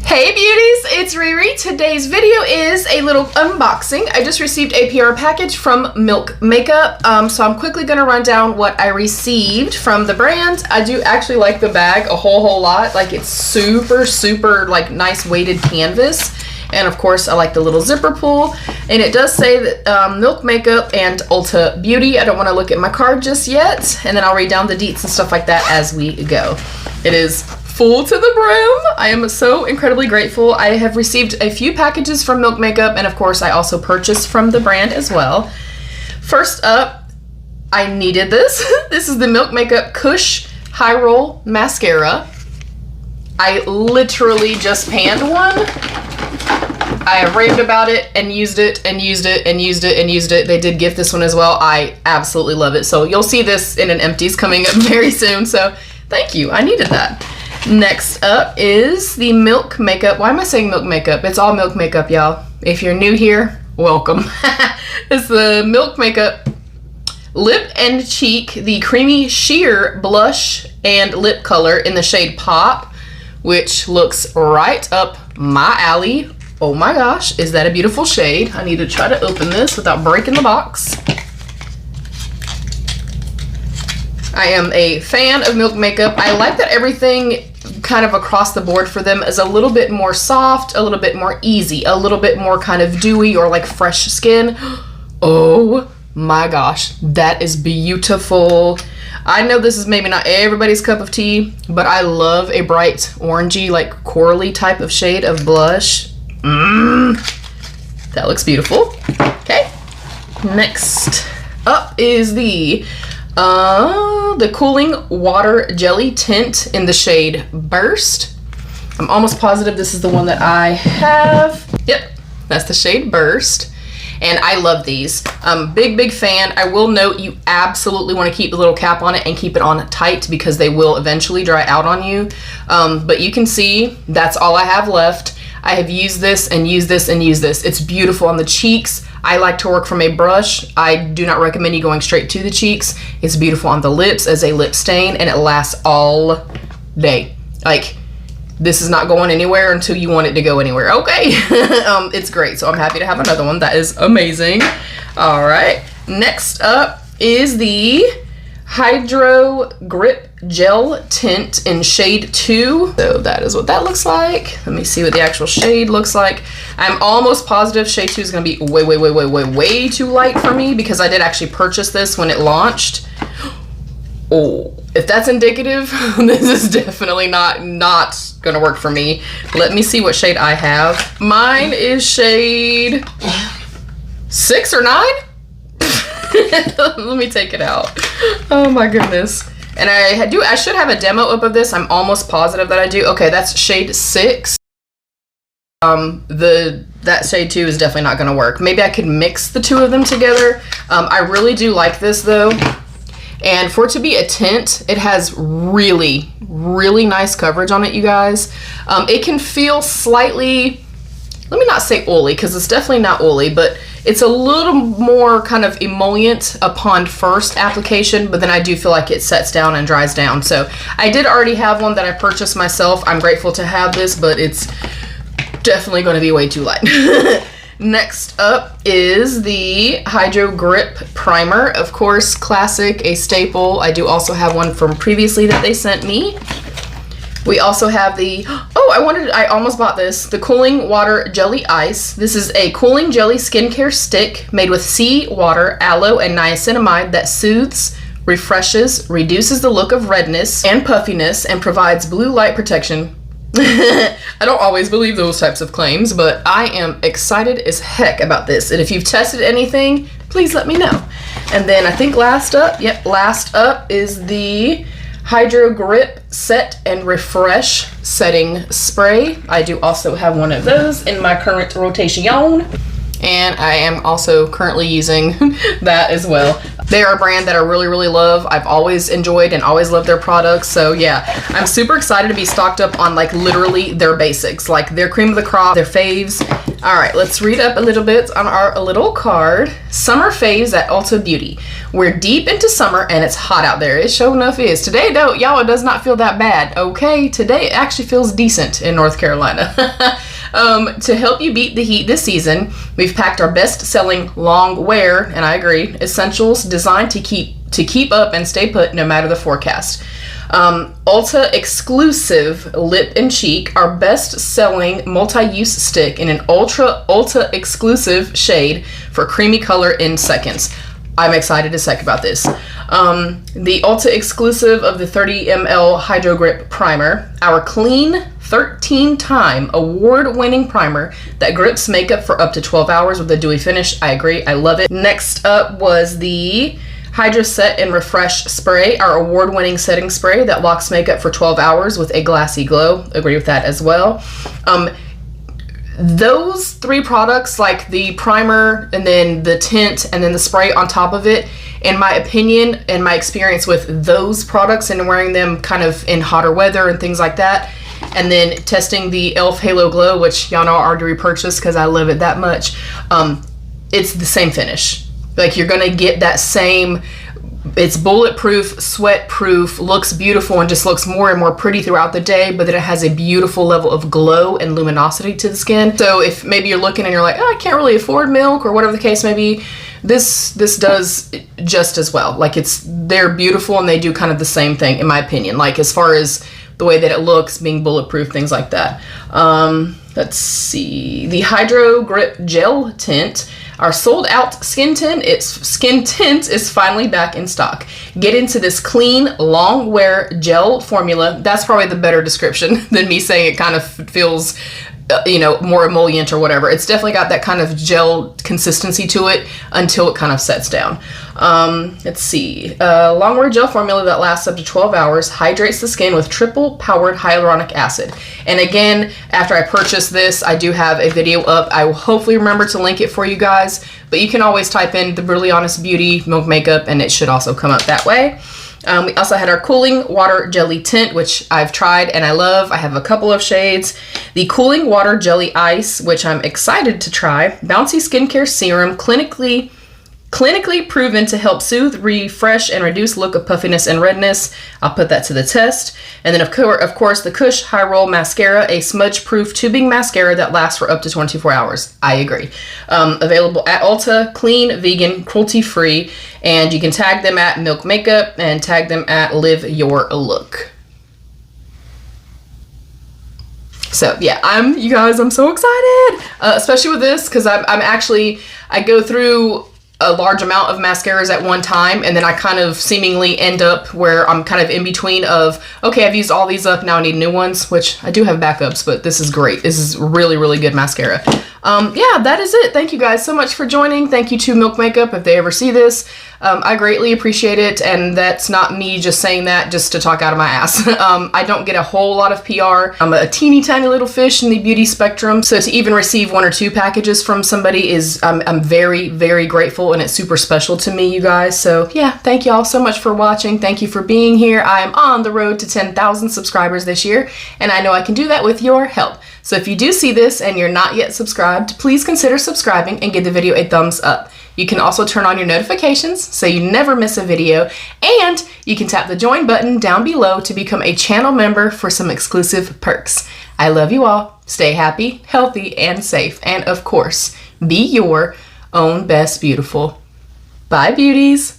Hey beauties, it's Riri. Today's video is a little unboxing. I just received a PR package from Milk Makeup, so I'm quickly gonna run down what I received from the brand. I do actually like the bag a whole lot. Like, it's super like nice weighted canvas, and of course I like the little zipper pull. And it does say that Milk Makeup and Ulta Beauty. I don't want to look at my card just yet, and then I'll read down the deets and stuff like that as we go. It is full to the brim. I am so incredibly grateful. I have received a few packages from Milk Makeup, and of course I also purchased from the brand as well. First up, I needed this. This is the Milk Makeup Kush High Roll Mascara. I literally just panned one. I have raved about it and used it and used it and used it and used it. They did gift this one as well. I absolutely love it. So you'll see this in an empties coming up very soon. So thank you. I needed that. Next up is the Milk Makeup. Why am I saying Milk Makeup? It's all Milk Makeup, y'all. If you're new here, welcome. It's the Milk Makeup Lip and Cheek, the Creamy Sheer Blush and Lip Color in the shade Pop, which looks right up my alley. Oh my gosh, is that a beautiful shade? I need to try to open this without breaking the box. I am a fan of Milk Makeup. I like that everything kind of across the board for them is a little bit more soft, a little bit more easy, a little bit more kind of dewy or like fresh skin. Oh my gosh, that is beautiful. I know this is maybe not everybody's cup of tea, but I love a bright orangey, like corally type of shade of blush. That looks beautiful. Okay, next up is the Cooling Water Jelly Tint in the shade Burst. I'm almost positive this is the one that I have. Yep, that's the shade Burst. And I love these. Big fan. I will note you absolutely want to keep the little cap on it and keep it on tight because they will eventually dry out on you. But you can see that's all I have left. I have used this and used this and used this. It's beautiful on the cheeks. I like to work from a brush. I do not recommend you going straight to the cheeks. It's beautiful on the lips as a lip stain, and it lasts all day. Like, this is not going anywhere until you want it to go anywhere. Okay. It's great. So I'm happy to have another one. That is amazing. All right. Next up is the Hydro Grip Gel Tint in shade 2. So that is what that looks like. Let me see what the actual shade looks like. I'm almost positive shade 2 is going to be way too light for me because I did actually purchase this when it launched. Oh, if that's indicative, this is definitely not going to work for me. Let me see what shade I have. Mine is shade 6 or 9. Let me take it out. Oh my goodness. And I should have a demo up of this. I'm almost positive that I do. Okay, that's shade 6. That shade 2 is definitely not going to work. Maybe I could mix the two of them together. I really do like this though. And for it to be a tint, it has really nice coverage on it, you guys. It can feel slightly, let me not say oily because it's definitely not oily, but it's a little more kind of emollient upon first application, but then I do feel like it sets down and dries down. So I did already have one that I purchased myself. I'm grateful to have this, but it's definitely going to be way too light. Next up is the Hydro Grip Primer. Of course, classic, a staple. I do also have one from previously that they sent me. We also have the, I almost bought this, the Cooling Water Jelly Ice. This is a cooling jelly skincare stick made with sea water, aloe, and niacinamide that soothes, refreshes, reduces the look of redness and puffiness, and provides blue light protection. I don't always believe those types of claims, but I am excited as heck about this. And if you've tested anything, please let me know. And then I think last up is the Hydro Grip Set and Refresh Setting Spray. I do also have one of those in my current rotation. And I am also currently using that as well. They are a brand that I really, really love. I've always enjoyed and always loved their products. So yeah, I'm super excited to be stocked up on like literally their basics, like their cream of the crop, their faves. All right, let's read up a little bit on our little card. Summer faves at Ulta Beauty. We're deep into summer and it's hot out there. It sure enough is. Today though, y'all, it does not feel that bad. Okay, today it actually feels decent in North Carolina. To help you beat the heat this season, we've packed our best-selling long wear, and I agree, essentials designed to keep up and stay put no matter the forecast. Ulta exclusive lip and cheek, our best-selling multi-use stick in an Ulta exclusive shade for creamy color in seconds. I'm excited to talk about this. The Ulta exclusive of the 30 ml Hydro Grip Primer, our clean 13-time award-winning primer that grips makeup for up to 12 hours with a dewy finish. I agree, I love it. Next up was the Hydro Set and Refresh Spray, our award-winning setting spray that locks makeup for 12 hours with a glassy glow. Agree with that as well. Those three products, like the primer and then the tint and then the spray on top of it, in my opinion and my experience with those products and wearing them kind of in hotter weather and things like that, and then testing the e.l.f. Halo Glow, which y'all know I already repurchased because I love it that much, it's the same finish. Like, you're gonna get that same, it's bulletproof, sweat proof, looks beautiful, and just looks more and more pretty throughout the day, but then it has a beautiful level of glow and luminosity to the skin. So if maybe you're looking and you're like, oh, I can't really afford milk, or whatever the case may be, this does just as well. Like, they're beautiful and they do kind of the same thing, in my opinion, like as far as the way that it looks, being bulletproof, things like that. Let's see, the Hydro Grip Gel Tint, our sold out skin tint is finally back in stock. Get into this clean, long wear gel formula. That's probably the better description than me saying it kind of feels, you know, more emollient or whatever. It's definitely got that kind of gel consistency to it until it kind of sets down. Let's see, long wear gel formula that lasts up to 12 hours, hydrates the skin with triple powered hyaluronic acid. And again, after I purchased this, I do have a video up. I will hopefully remember to link it for you guys, but you can always type in The Brutally Honest Beauty Milk Makeup and it should also come up that way. We also had our Cooling Water Jelly Tint, which I've tried and I love. I have a couple of shades. The Cooling Water Jelly Ice, which I'm excited to try. Bouncy Skincare Serum, clinically proven to help soothe, refresh, and reduce look of puffiness and redness. I'll put that to the test. And then of course the Kush High Roll Mascara, a smudge-proof tubing mascara that lasts for up to 24 hours. I agree. Available at Ulta, clean, vegan, cruelty-free, and you can tag them at Milk Makeup and tag them at Live Your Look. So yeah, you guys, I'm so excited, especially with this, because I go through a large amount of mascaras at one time, and then I kind of seemingly end up where I'm kind of in between of, okay, I've used all these up, now I need new ones, which I do have backups, but this is great. This is really, really good mascara. Yeah, that is it. Thank you guys so much for joining. Thank you to Milk Makeup if they ever see this. I greatly appreciate it, and that's not me just saying that just to talk out of my ass. I don't get a whole lot of PR. I'm a teeny tiny little fish in the beauty spectrum, so to even receive 1 or 2 packages from somebody is, I'm very, very grateful, and it's super special to me, you guys. So yeah, thank you all so much for watching. Thank you for being here. I am on the road to 10,000 subscribers this year, and I know I can do that with your help. So if you do see this and you're not yet subscribed, please consider subscribing and give the video a thumbs up. You can also turn on your notifications so you never miss a video, and you can tap the join button down below to become a channel member for some exclusive perks. I love you all. Stay happy, healthy, and safe. And of course, be your own best beautiful. Bye, beauties.